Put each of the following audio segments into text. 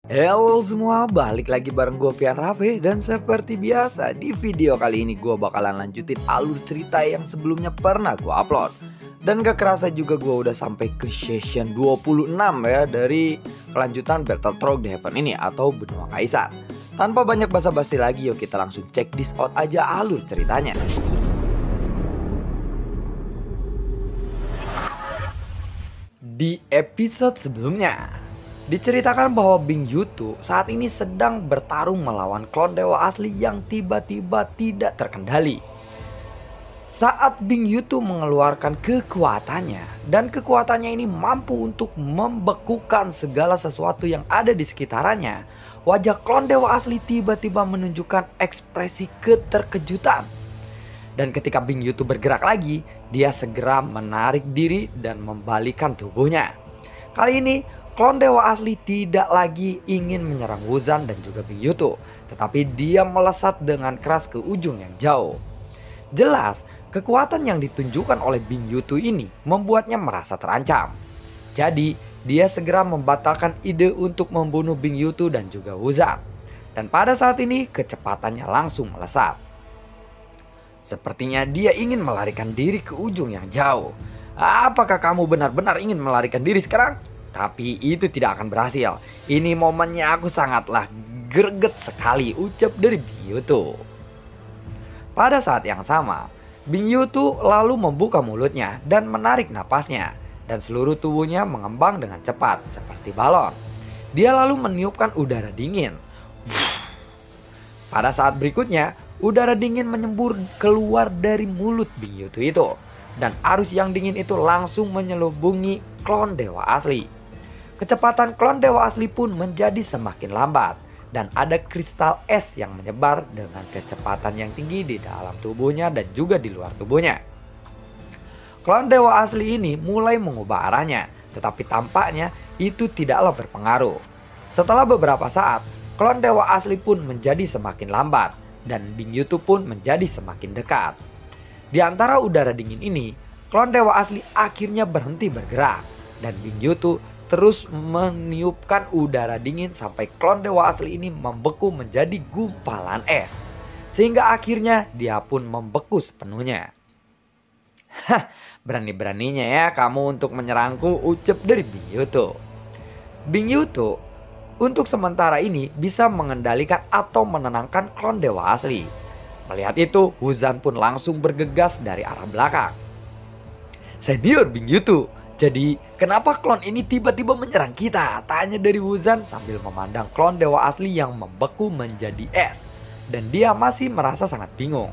Halo semua, balik lagi bareng gue Pian Raffi. Dan seperti biasa di video kali ini gue bakalan lanjutin alur cerita yang sebelumnya pernah gue upload. Dan gak kerasa juga gue udah sampai ke session 26 ya dari kelanjutan Battle Trog the Heaven ini atau Benua Kaisar. Tanpa banyak basa-basi lagi, yuk kita langsung check this out aja alur ceritanya. Di episode sebelumnya diceritakan bahwa Bing Yutu saat ini sedang bertarung melawan klon dewa asli yang tiba-tiba tidak terkendali. Saat Bing Yutu mengeluarkan kekuatannya, dan kekuatannya ini mampu untuk membekukan segala sesuatu yang ada di sekitarnya, wajah klon dewa asli tiba-tiba menunjukkan ekspresi keterkejutan. Dan ketika Bing Yutu bergerak lagi, dia segera menarik diri dan membalikan tubuhnya. Kali ini klon dewa asli tidak lagi ingin menyerang Wuzan dan juga Bing Yutu, tetapi dia melesat dengan keras ke ujung yang jauh. Jelas, kekuatan yang ditunjukkan oleh Bing Yutu ini membuatnya merasa terancam. Jadi, dia segera membatalkan ide untuk membunuh Bing Yutu dan juga Wuzan. Dan pada saat ini, kecepatannya langsung melesat. Sepertinya dia ingin melarikan diri ke ujung yang jauh. Apakah kamu benar-benar ingin melarikan diri sekarang? Tapi itu tidak akan berhasil. Ini momennya aku sangatlah greget sekali, ucap dari Bing Yutu. Pada saat yang sama, Bing Yutu lalu membuka mulutnya dan menarik napasnya. Dan seluruh tubuhnya mengembang dengan cepat seperti balon. Dia lalu meniupkan udara dingin. Pada saat berikutnya, udara dingin menyembur keluar dari mulut Bing Yutu itu. Dan arus yang dingin itu langsung menyelubungi klon dewa asli. Kecepatan klon dewa asli pun menjadi semakin lambat. Dan ada kristal es yang menyebar dengan kecepatan yang tinggi di dalam tubuhnya dan juga di luar tubuhnya. Klon dewa asli ini mulai mengubah arahnya, tetapi tampaknya itu tidaklah berpengaruh. Setelah beberapa saat, klon dewa asli pun menjadi semakin lambat dan Bing Yutu pun menjadi semakin dekat. Di antara udara dingin ini, klon dewa asli akhirnya berhenti bergerak dan Bing Yutu terus meniupkan udara dingin sampai klon dewa asli ini membeku menjadi gumpalan es. Sehingga akhirnya dia pun membeku sepenuhnya. Hah, berani-beraninya ya kamu untuk menyerangku, ucap dari Bing Yutu. Bing Yutu untuk sementara ini bisa mengendalikan atau menenangkan klon dewa asli. Melihat itu, Wuzan pun langsung bergegas dari arah belakang. Senior Bing Yutu, jadi kenapa klon ini tiba-tiba menyerang kita? Tanya dari Wuzan sambil memandang klon dewa asli yang membeku menjadi es. Dan dia masih merasa sangat bingung.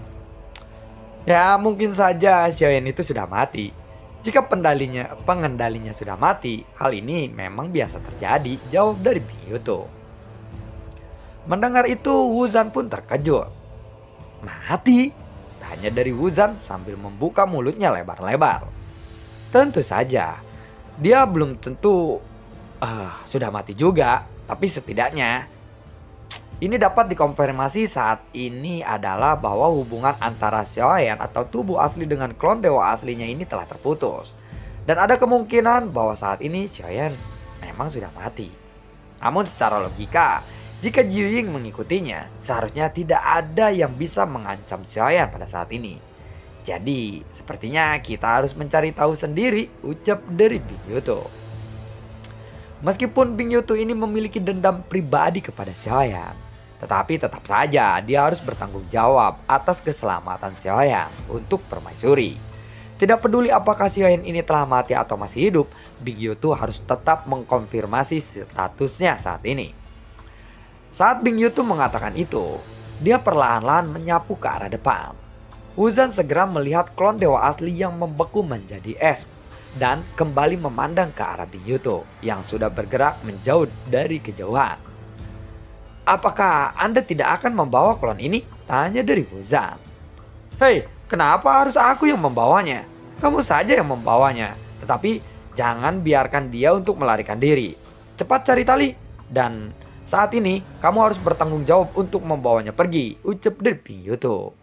Ya mungkin saja Xiaoyan itu sudah mati. Jika pengendalinya sudah mati, hal ini memang biasa terjadi, jawab dari Bing Yutu. Mendengar itu Wuzan pun terkejut. Mati? Tanya dari Wuzan sambil membuka mulutnya lebar-lebar. Tentu saja, dia belum tentu sudah mati juga, tapi setidaknya ini dapat dikonfirmasi saat ini adalah bahwa hubungan antara Xiaoyan atau tubuh asli dengan klon dewa aslinya ini telah terputus. Dan ada kemungkinan bahwa saat ini Xiaoyan memang sudah mati. Namun secara logika, jika Jiuying mengikutinya, seharusnya tidak ada yang bisa mengancam Xiaoyan pada saat ini. Jadi, sepertinya kita harus mencari tahu sendiri, ucap dari Bing Yutu. Meskipun Bing Yutu ini memiliki dendam pribadi kepada Xiaoyan, tetapi tetap saja dia harus bertanggung jawab atas keselamatan Xiaoyan untuk permaisuri. Tidak peduli apakah Xiaoyan ini telah mati atau masih hidup, Bing Yutu harus tetap mengkonfirmasi statusnya saat ini. Saat Bing Yutu mengatakan itu, dia perlahan-lahan menyapu ke arah depan. Wuzan segera melihat klon dewa asli yang membeku menjadi es dan kembali memandang ke arah Bing Yutu yang sudah bergerak menjauh dari kejauhan. Apakah Anda tidak akan membawa klon ini? Tanya dari Wuzan. Hei, kenapa harus aku yang membawanya? Kamu saja yang membawanya. Tetapi jangan biarkan dia untuk melarikan diri. Cepat cari tali. Dan saat ini kamu harus bertanggung jawab untuk membawanya pergi, ucap dari Bing Yutu.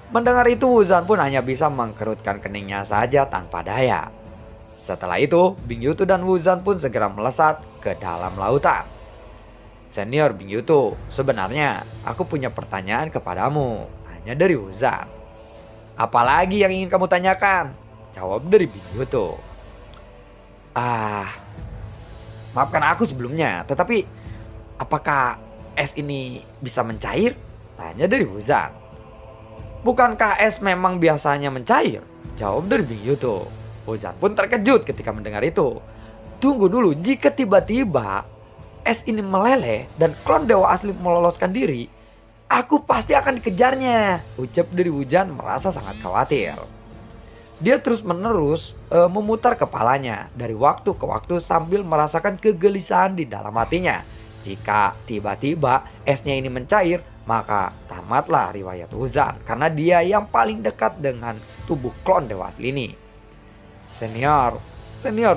Mendengar itu Wuzan pun hanya bisa mengkerutkan keningnya saja tanpa daya. Setelah itu Bing Yutu dan Wuzan pun segera melesat ke dalam lautan. Senior Bing Yuto, sebenarnya aku punya pertanyaan kepadamu. Tanya dari Wuzan. Apalagi yang ingin kamu tanyakan? Jawab dari Bing Yuto. Maafkan aku sebelumnya, tetapi apakah es ini bisa mencair? Tanya dari Wuzan. Bukankah es memang biasanya mencair? Jawab dari Bing Yuto. Wuzan pun terkejut ketika mendengar itu. Tunggu dulu, jika tiba-tiba es ini meleleh dan klon dewa asli meloloskan diri, aku pasti akan dikejarnya, ucap dari Wuzan merasa sangat khawatir. Dia terus-menerus memutar kepalanya dari waktu ke waktu sambil merasakan kegelisahan di dalam hatinya. Jika tiba-tiba esnya ini mencair, maka tamatlah riwayat Wuzan karena dia yang paling dekat dengan tubuh klon dewa asli ini. Senior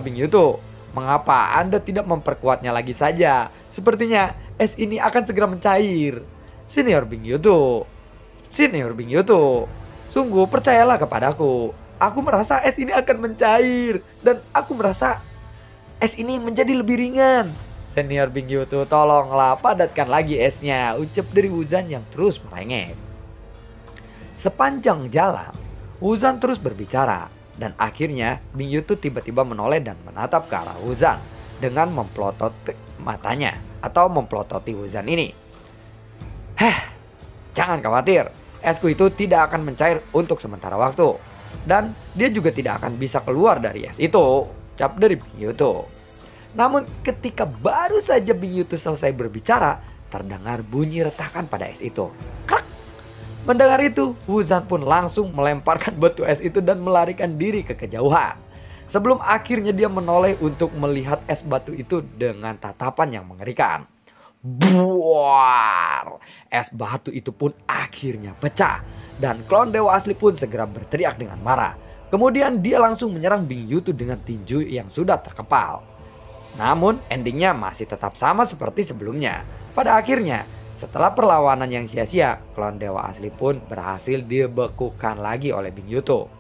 Bing Yuto, mengapa Anda tidak memperkuatnya lagi saja? Sepertinya es ini akan segera mencair. Senior Bing Yuto, sungguh percayalah kepadaku. Aku merasa es ini akan mencair dan aku merasa es ini menjadi lebih ringan. Senior Bing Yuto, tolonglah padatkan lagi esnya, ucap dari Wuzan yang terus merengek. Sepanjang jalan, Wuzan terus berbicara dan akhirnya Bing Yuto tiba-tiba menoleh dan menatap ke arah Wuzan dengan memplototi matanya atau memplototi Wuzan ini. Jangan khawatir, esku itu tidak akan mencair untuk sementara waktu. Dan dia juga tidak akan bisa keluar dari es itu, ucap dari Bing Yuto. Namun ketika baru saja Bing Yuto selesai berbicara, terdengar bunyi retakan pada es itu. Krak! Mendengar itu, Wuzan pun langsung melemparkan batu es itu dan melarikan diri ke kejauhan. Sebelum akhirnya dia menoleh untuk melihat es batu itu dengan tatapan yang mengerikan. Buar! Es batu itu pun akhirnya pecah. Dan klon dewa asli pun segera berteriak dengan marah. Kemudian dia langsung menyerang Bing Yuto dengan tinju yang sudah terkepal. Namun endingnya masih tetap sama seperti sebelumnya. Pada akhirnya, setelah perlawanan yang sia-sia, klon dewa asli pun berhasil dibekukan lagi oleh Bing Yuto.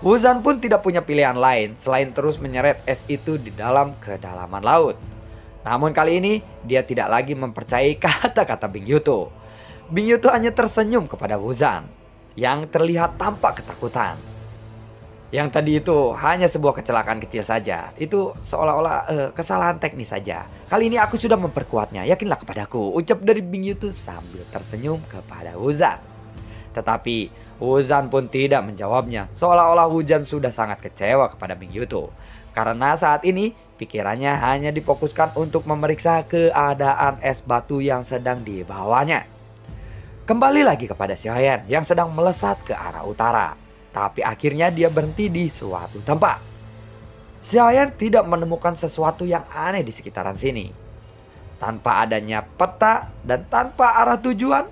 Wuzan pun tidak punya pilihan lain selain terus menyeret es itu di dalam kedalaman laut. Namun kali ini dia tidak lagi mempercayai kata-kata Bing Yuto. Bing Yuto hanya tersenyum kepada Wuzan yang terlihat tampak ketakutan. Yang tadi itu hanya sebuah kecelakaan kecil saja. Itu seolah-olah kesalahan teknis saja. Kali ini aku sudah memperkuatnya, yakinlah kepadaku, ucap dari Bing Yuto sambil tersenyum kepada Wuzan. Tetapi Wuzan pun tidak menjawabnya, seolah-olah Wuzan sudah sangat kecewa kepada Bing Yuto. Karena saat ini pikirannya hanya difokuskan untuk memeriksa keadaan es batu yang sedang dibawanya. Kembali lagi kepada Xiaoyan yang sedang melesat ke arah utara. Tapi akhirnya dia berhenti di suatu tempat. Xiaoyan tidak menemukan sesuatu yang aneh di sekitaran sini. Tanpa adanya peta dan tanpa arah tujuan,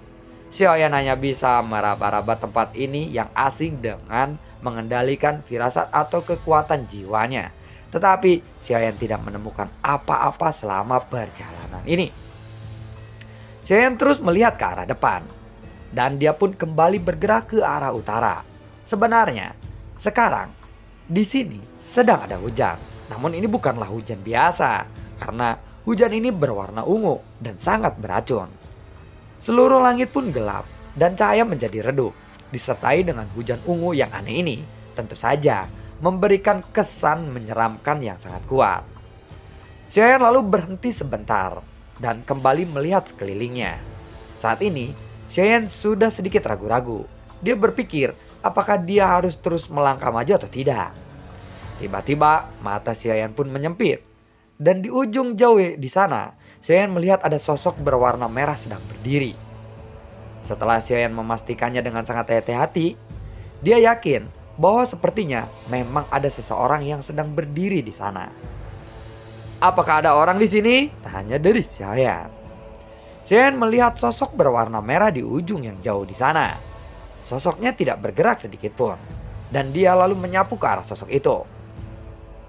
Xiaoyan hanya bisa meraba-raba tempat ini yang asing dengan mengendalikan firasat atau kekuatan jiwanya. Tetapi Xiaoyan tidak menemukan apa-apa selama perjalanan ini. Xiaoyan terus melihat ke arah depan. Dan dia pun kembali bergerak ke arah utara. Sebenarnya, sekarang di sini sedang ada hujan. Namun ini bukanlah hujan biasa, karena hujan ini berwarna ungu dan sangat beracun. Seluruh langit pun gelap dan cahaya menjadi redup. Disertai dengan hujan ungu yang aneh ini, tentu saja memberikan kesan menyeramkan yang sangat kuat. Xiaoyan lalu berhenti sebentar dan kembali melihat sekelilingnya. Saat ini, Xiaoyan sudah sedikit ragu-ragu. Dia berpikir apakah dia harus terus melangkah maju atau tidak. Tiba-tiba mata Xiaoyan pun menyempit. Dan di ujung jauh di sana, Xiaoyan melihat ada sosok berwarna merah sedang berdiri. Setelah Xiaoyan memastikannya dengan sangat hati-hati, dia yakin bahwa sepertinya memang ada seseorang yang sedang berdiri di sana. Apakah ada orang di sini? Tanya dari Xiaoyan. Xiaoyan melihat sosok berwarna merah di ujung yang jauh di sana. Sosoknya tidak bergerak sedikit pun. Dan dia lalu menyapu ke arah sosok itu.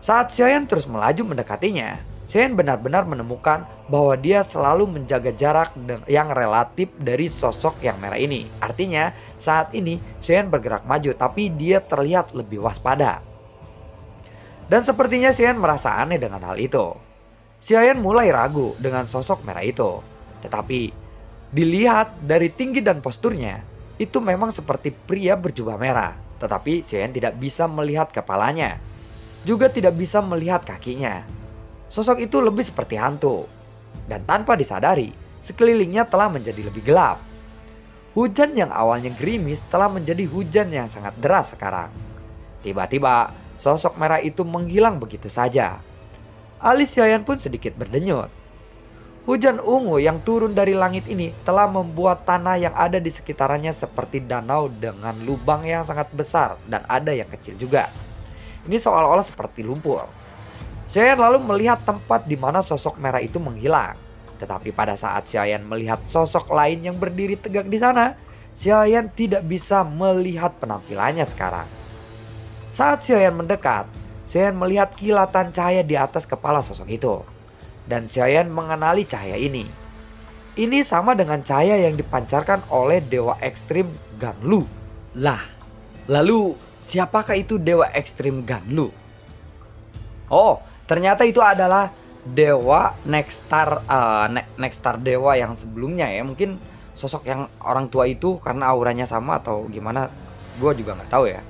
Saat Xiaoyan terus melaju mendekatinya, Xiaoyan benar-benar menemukan bahwa dia selalu menjaga jarak yang relatif dari sosok yang merah ini. Artinya saat ini Xiaoyan bergerak maju tapi dia terlihat lebih waspada. Dan sepertinya Xiaoyan merasa aneh dengan hal itu. Xiayan mulai ragu dengan sosok merah itu. Tetapi dilihat dari tinggi dan posturnya, itu memang seperti pria berjubah merah. Tetapi Xiayan tidak bisa melihat kepalanya, juga tidak bisa melihat kakinya. Sosok itu lebih seperti hantu. Dan tanpa disadari, sekelilingnya telah menjadi lebih gelap. Hujan yang awalnya gerimis telah menjadi hujan yang sangat deras sekarang. Tiba-tiba, sosok merah itu menghilang begitu saja. Alis Xiayan pun sedikit berdenyut. Hujan ungu yang turun dari langit ini telah membuat tanah yang ada di sekitarannya seperti danau dengan lubang yang sangat besar dan ada yang kecil juga. Ini seolah-olah seperti lumpur. Xiayan lalu melihat tempat di mana sosok merah itu menghilang. Tetapi pada saat Xiayan melihat sosok lain yang berdiri tegak di sana, Xiayan tidak bisa melihat penampilannya sekarang. Saat Xiayan mendekat, Xiayan melihat kilatan cahaya di atas kepala sosok itu. Dan Xiayan mengenali cahaya ini. Ini sama dengan cahaya yang dipancarkan oleh dewa ekstrim Ganlu. Lah, lalu siapakah itu dewa ekstrim Ganlu? Oh, ternyata itu adalah dewa Nexstar dewa yang sebelumnya ya. Mungkin sosok yang orang tua itu karena auranya sama atau gimana, gue juga nggak tahu ya.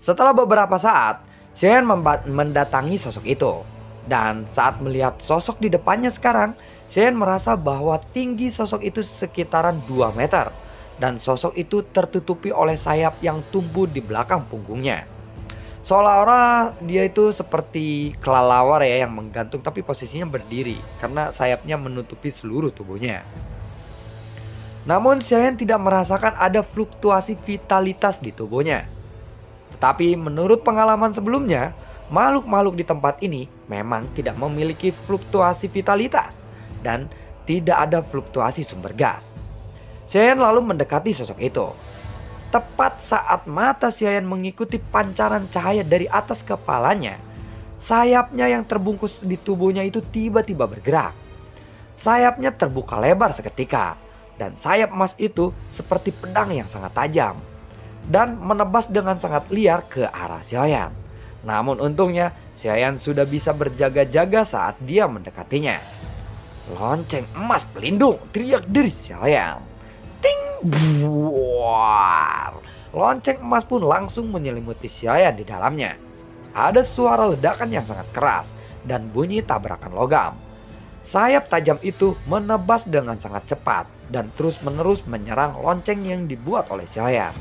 Setelah beberapa saat, Xiayan mendatangi sosok itu. Dan saat melihat sosok di depannya sekarang, Xiayan merasa bahwa tinggi sosok itu sekitaran 2 meter. Dan sosok itu tertutupi oleh sayap yang tumbuh di belakang punggungnya. Seolah-olah dia itu seperti kelelawar ya yang menggantung tapi posisinya berdiri. Karena sayapnya menutupi seluruh tubuhnya. Namun Xiayan tidak merasakan ada fluktuasi vitalitas di tubuhnya. Tetapi menurut pengalaman sebelumnya, makhluk-makhluk di tempat ini memang tidak memiliki fluktuasi vitalitas dan tidak ada fluktuasi sumber gas. Xiayan lalu mendekati sosok itu. Tepat saat mata Xiayan mengikuti pancaran cahaya dari atas kepalanya, sayapnya yang terbungkus di tubuhnya itu tiba-tiba bergerak. Sayapnya terbuka lebar seketika dan sayap emas itu seperti pedang yang sangat tajam dan menebas dengan sangat liar ke arah Xiayan. Namun untungnya Xiayan sudah bisa berjaga-jaga saat dia mendekatinya. Lonceng emas pelindung, teriak dari Xiayan. Ting, buar. Lonceng emas pun langsung menyelimuti Xiayan di dalamnya. Ada suara ledakan yang sangat keras dan bunyi tabrakan logam. Sayap tajam itu menebas dengan sangat cepat dan terus-menerus menyerang lonceng yang dibuat oleh Xiayan.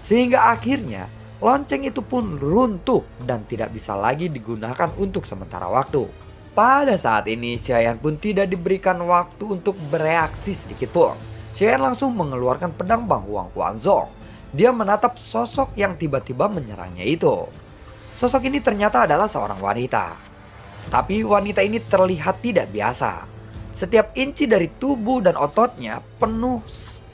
Sehingga akhirnya lonceng itu pun runtuh dan tidak bisa lagi digunakan untuk sementara waktu. Pada saat ini Xiayan pun tidak diberikan waktu untuk bereaksi sedikit pun. Xiayan langsung mengeluarkan pedang Bang Huang Quanzong. Dia menatap sosok yang tiba-tiba menyerangnya itu. Sosok ini ternyata adalah seorang wanita. Tapi wanita ini terlihat tidak biasa. Setiap inci dari tubuh dan ototnya penuh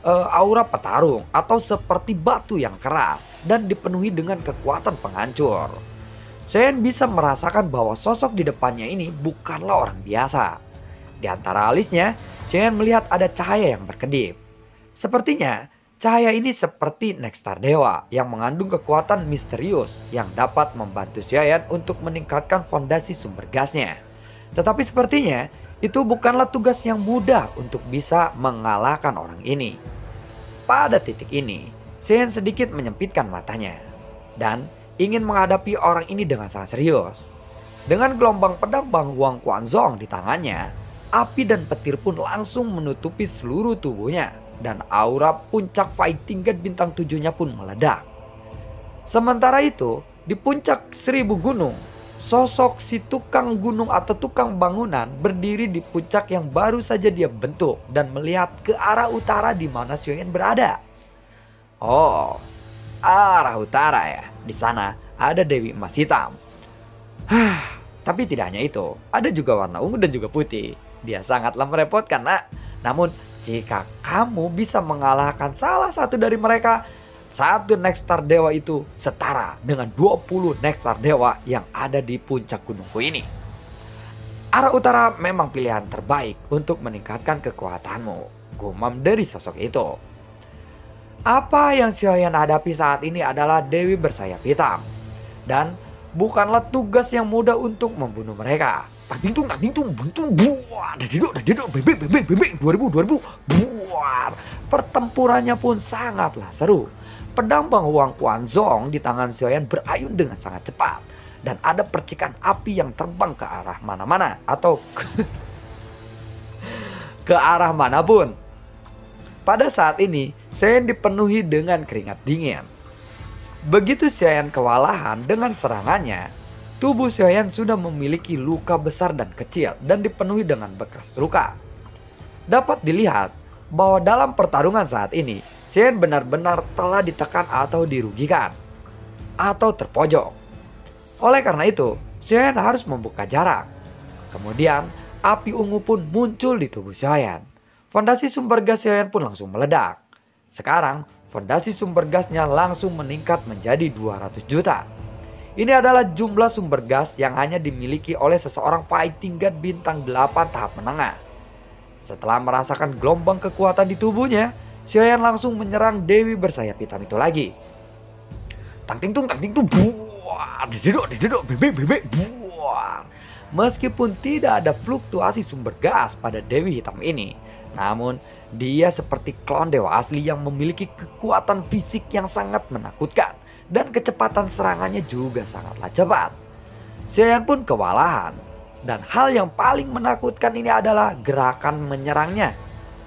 aura petarung atau seperti batu yang keras dan dipenuhi dengan kekuatan penghancur. Xiayan bisa merasakan bahwa sosok di depannya ini bukanlah orang biasa. Di antara alisnya, Xiayan melihat ada cahaya yang berkedip. Sepertinya cahaya ini seperti Nexstar Dewa yang mengandung kekuatan misterius yang dapat membantu Xiayan untuk meningkatkan fondasi sumber gasnya. Tetapi sepertinya itu bukanlah tugas yang mudah untuk bisa mengalahkan orang ini. Pada titik ini, Xiayan sedikit menyempitkan matanya dan ingin menghadapi orang ini dengan sangat serius. Dengan gelombang pedang Bang Huang Quanzong di tangannya, api dan petir pun langsung menutupi seluruh tubuhnya dan aura puncak fighting god bintang 7-nya pun meledak. Sementara itu, di puncak 1000 gunung, sosok si tukang gunung atau tukang bangunan berdiri di puncak yang baru saja dia bentuk dan melihat ke arah utara di mana Xiayan berada. Oh, arah utara ya. Di sana ada Dewi Emas Hitam. Tapi tidak hanya itu, ada juga warna ungu dan juga putih. Dia sangatlah merepotkan, nak. Namun jika kamu bisa mengalahkan salah satu dari mereka, satu Nexstar Dewa itu setara dengan 20 Nexstar Dewa yang ada di puncak gunungku ini. Arah utara memang pilihan terbaik untuk meningkatkan kekuatanmu, gumam dari sosok itu. Apa yang Xiayan hadapi saat ini adalah Dewi bersayap hitam. Dan bukanlah tugas yang mudah untuk membunuh mereka. tang ting tung buntung buar, dadidok bebek 2000 buar. Pertempurannya pun sangatlah seru. Pedang Bang Huang Quanzong di tangan Xiaoyan berayun dengan sangat cepat dan ada percikan api yang terbang ke arah mana-mana atau ke arah manapun. Pada saat ini, Xiaoyan dipenuhi dengan keringat dingin. Begitu Xiaoyan kewalahan dengan serangannya, tubuh Xiaoyan sudah memiliki luka besar dan kecil dan dipenuhi dengan bekas luka. Dapat dilihat bahwa dalam pertarungan saat ini, Xiaoyan benar-benar telah ditekan atau dirugikan atau terpojok. Oleh karena itu, Xiaoyan harus membuka jarak. Kemudian, api ungu pun muncul di tubuh Xiaoyan. Fondasi sumber gas Xiaoyan pun langsung meledak. Sekarang, fondasi sumber gasnya langsung meningkat menjadi 200 juta. Ini adalah jumlah sumber gas yang hanya dimiliki oleh seseorang fighting god bintang 8 tahap menengah. Setelah merasakan gelombang kekuatan di tubuhnya, Xiaoyan langsung menyerang Dewi bersayap hitam itu lagi. Tang ting tung buar, dededok bebek buar. Meskipun tidak ada fluktuasi sumber gas pada Dewi hitam ini, namun dia seperti klon dewa asli yang memiliki kekuatan fisik yang sangat menakutkan. Dan kecepatan serangannya juga sangatlah cepat. Xiaoyan pun kewalahan. Dan hal yang paling menakutkan ini adalah gerakan menyerangnya.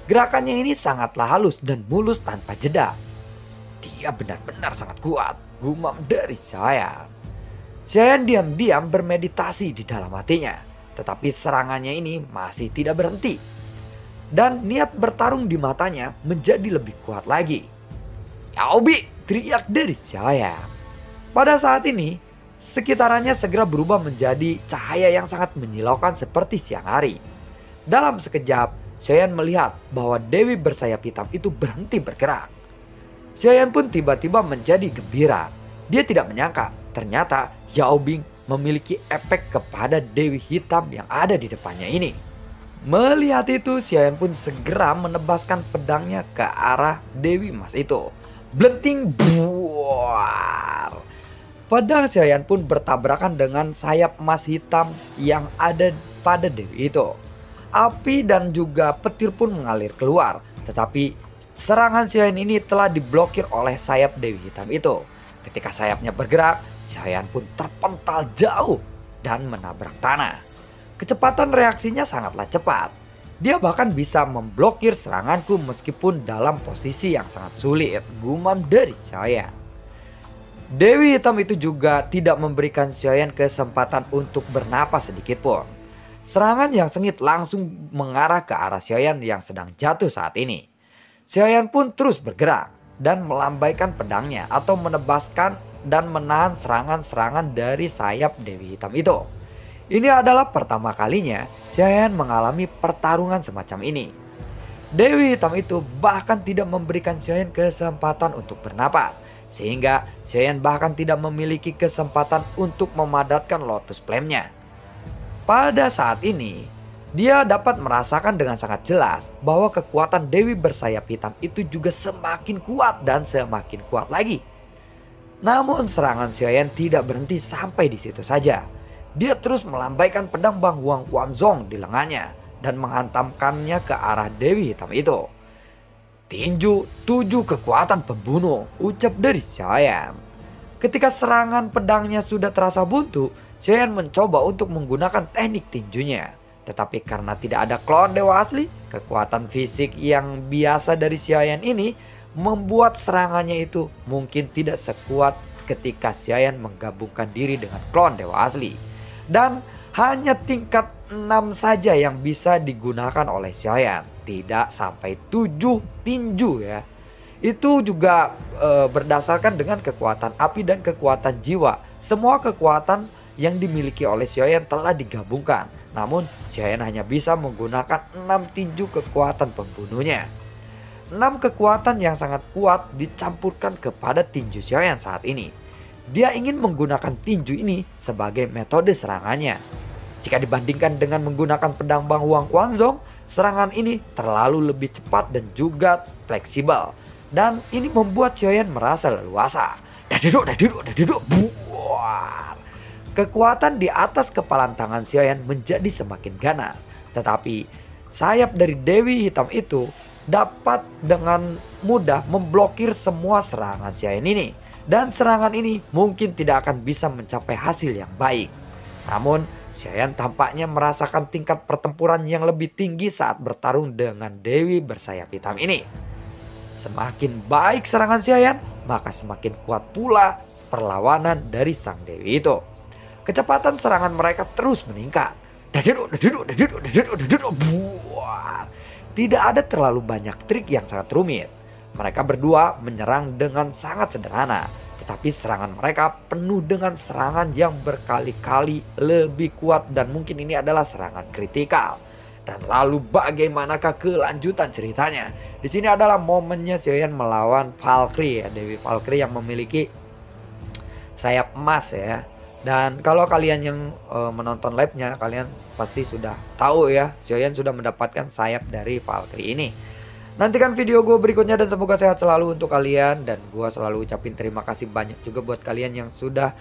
Gerakannya ini sangatlah halus dan mulus tanpa jeda. Dia benar-benar sangat kuat, gumam dari Xiaoyan. Xiaoyan diam-diam bermeditasi di dalam hatinya. Tetapi serangannya ini masih tidak berhenti. Dan niat bertarung di matanya menjadi lebih kuat lagi. Yaobi! Teriak dari Xiaoyan. Pada saat ini, sekitarannya segera berubah menjadi cahaya yang sangat menyilaukan seperti siang hari. Dalam sekejap, Xiaoyan melihat bahwa Dewi bersayap hitam itu berhenti bergerak. Xiaoyan pun tiba-tiba menjadi gembira. Dia tidak menyangka ternyata Yao Bing memiliki efek kepada Dewi hitam yang ada di depannya ini. Melihat itu, Xiaoyan pun segera menebaskan pedangnya ke arah Dewi emas itu. Blenting buar. Pedang Xiaoyan pun bertabrakan dengan sayap emas hitam yang ada pada Dewi itu. Api dan juga petir pun mengalir keluar. Tetapi serangan Xiaoyan ini telah diblokir oleh sayap Dewi hitam itu. Ketika sayapnya bergerak, Xiaoyan pun terpental jauh dan menabrak tanah. Kecepatan reaksinya sangatlah cepat. Dia bahkan bisa memblokir seranganku meskipun dalam posisi yang sangat sulit, gumam dari Xiaoyan. Dewi hitam itu juga tidak memberikan Xiaoyan kesempatan untuk bernapas sedikit pun. Serangan yang sengit langsung mengarah ke arah Xiaoyan yang sedang jatuh saat ini. Xiaoyan pun terus bergerak dan melambaikan pedangnya atau menebaskan dan menahan serangan-serangan dari sayap Dewi hitam itu. Ini adalah pertama kalinya Xiaoyan mengalami pertarungan semacam ini. Dewi hitam itu bahkan tidak memberikan Xiaoyan kesempatan untuk bernapas. Sehingga Xiaoyan bahkan tidak memiliki kesempatan untuk memadatkan Lotus Flame-nya. Pada saat ini, dia dapat merasakan dengan sangat jelas bahwa kekuatan Dewi bersayap hitam itu juga semakin kuat dan semakin kuat lagi. Namun serangan Xiaoyan tidak berhenti sampai di situ saja. Dia terus melambaikan pedang Bang Huang Quanzong di lengannya dan menghantamkannya ke arah Dewi hitam itu. Tinju 7 kekuatan pembunuh, ucap dari Xiaoyan. Ketika serangan pedangnya sudah terasa buntu, Xiaoyan mencoba untuk menggunakan teknik tinjunya. Tetapi karena tidak ada klon dewa asli, kekuatan fisik yang biasa dari Xiaoyan ini membuat serangannya itu mungkin tidak sekuat ketika Xiaoyan menggabungkan diri dengan klon dewa asli. Dan hanya tingkat 6 saja yang bisa digunakan oleh Xiaoyan. Tidak sampai 7 tinju ya. Itu juga berdasarkan dengan kekuatan api dan kekuatan jiwa. Semua kekuatan yang dimiliki oleh Xiaoyan telah digabungkan. Namun Xiaoyan hanya bisa menggunakan 6 tinju kekuatan pembunuhnya. 6 kekuatan yang sangat kuat dicampurkan kepada tinju Xiaoyan saat ini. Dia ingin menggunakan tinju ini sebagai metode serangannya. Jika dibandingkan dengan menggunakan pedang Bang Huang Quanzong, serangan ini terlalu lebih cepat dan juga fleksibel. Dan ini membuat Xiaoyan merasa leluasa. Dadedok, buar. Kekuatan di atas kepalan tangan Xiaoyan menjadi semakin ganas. Tetapi sayap dari Dewi Hitam itu dapat dengan mudah memblokir semua serangan Xiaoyan ini. Dan serangan ini mungkin tidak akan bisa mencapai hasil yang baik. Namun Xiaoyan tampaknya merasakan tingkat pertempuran yang lebih tinggi saat bertarung dengan Dewi bersayap hitam ini. Semakin baik serangan Xiaoyan, maka semakin kuat pula perlawanan dari sang Dewi itu. Kecepatan serangan mereka terus meningkat. Tidak ada terlalu banyak trik yang sangat rumit. Mereka berdua menyerang dengan sangat sederhana. Tetapi serangan mereka penuh dengan serangan yang berkali-kali lebih kuat. Dan mungkin ini adalah serangan kritikal. Dan lalu bagaimanakah kelanjutan ceritanya? Di sini adalah momennya Xiaoyan melawan Valkyrie ya, Dewi Valkyrie yang memiliki sayap emas ya. Dan kalau kalian yang menonton live-nya, kalian pasti sudah tahu ya, Xiaoyan sudah mendapatkan sayap dari Valkyrie ini. Nantikan video gue berikutnya dan semoga sehat selalu untuk kalian. Dan gue selalu ucapin terima kasih banyak juga buat kalian yang sudah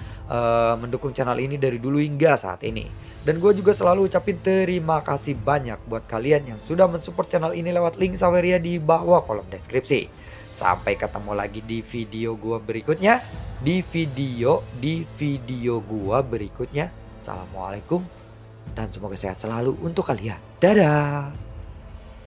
mendukung channel ini dari dulu hingga saat ini. Dan gue juga selalu ucapin terima kasih banyak buat kalian yang sudah mensupport channel ini lewat link Saweria di bawah kolom deskripsi. Sampai ketemu lagi di video gue berikutnya. Di video gue berikutnya. Assalamualaikum dan semoga sehat selalu untuk kalian. Dadah.